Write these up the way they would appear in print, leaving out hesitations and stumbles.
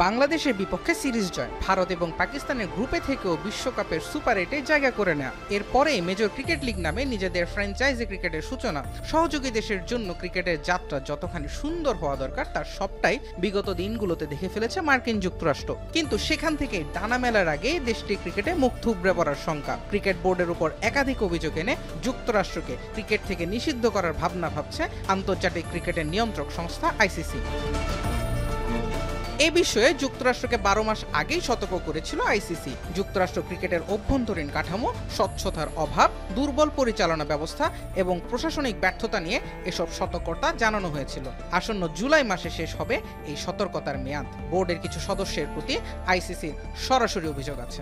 বাংলাদেশের বিপক্ষে সিরিজ জয়, ভারত এবং পাকিস্তানের গ্রুপে থেকেও বিশ্বকাপের সুপার 8-এ জায়গা করে নেয়া, এরপরে মেজর ক্রিকেট লিগ নামে নিজেদের ফ্র্যাঞ্চাইজি ক্রিকেটের সূচনা। সহযোগী দেশের জন্য ক্রিকেটের যাত্রা যতখানি সুন্দর হওয়া দরকার তার সবটাই বিগত দিনগুলোতে দেখে ফেলেছে মার্কিন যুক্তরাষ্ট্র। কিন্তু সেখান থেকে ডানা মেলার আগেই দেশটি ক্রিকেটে মুখ থুবড়ে পড়ার শঙ্কা। ক্রিকেট বোর্ডের উপর একাধিক অভিযোগ এনে যুক্তরাষ্ট্রকে ক্রিকেট থেকে নিষিদ্ধ করার ভাবনা ভাবছে আন্তর্জাতিক ক্রিকেটের নিয়ন্ত্রক সংস্থা আইসিসি। এ বিষয়ে যুক্তরাষ্ট্রকে 12 মাস আগেই সতর্ক করেছিল আইসিসি। যুক্তরাষ্ট্র ক্রিকেটের অভ্যন্তরীণ কাঠামো, স্বচ্ছতার অভাব, দুর্বল পরিচালনা ব্যবস্থা এবং প্রশাসনিক ব্যর্থতা নিয়ে এসব সতর্কতা জানানো হয়েছিল। আসন্ন জুলাই মাসে শেষ হবে এই সতর্কতার মেয়াদ। বোর্ডের কিছু সদস্যের প্রতি আইসিসির সরাসরি অভিযোগ আছে।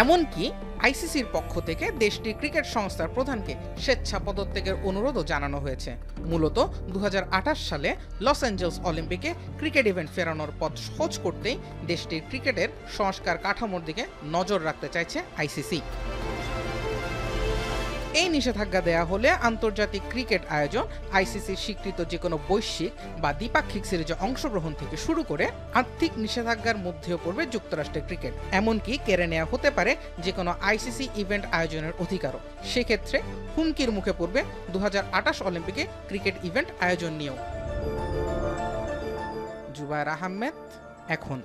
এমনকি আইসিসির পক্ষ থেকে দেশটির ক্রিকেট সংস্থার প্রধানকে স্বেচ্ছা পদত্যাগের অনুরোধও জানানো হয়েছে। মূলত 2028 সালে লস অ্যাঞ্জেলস অলিম্পিকে ক্রিকেট ইভেন্ট ফেরানোর পথ সহজ করতেই দেশটির ক্রিকেটের সংস্কার কাঠামোর দিকে নজর রাখতে চাইছে আইসিসি। এই নিষেধাজ্ঞা দেয়া হলে আন্তর্জাতিক ক্রিকেট আয়োজন, আইসিসির স্বীকৃত যে কোনো বৈশ্বিক বা দ্বিপাক্ষিক সিরিজে অংশগ্রহণ থেকে শুরু করে আর্থিক নিষেধাজ্ঞার মধ্যেও পড়বে যুক্তরাষ্ট্রের ক্রিকেট। এমনকি কেড়ে নেওয়া হতে পারে যে কোনো আইসিসি ইভেন্ট আয়োজনের অধিকারও। সেক্ষেত্রে হুমকির মুখে পড়বে 2028 অলিম্পিকে ক্রিকেট ইভেন্ট আয়োজন নিয়েও। জুবায়ের আহমেদ, এখন।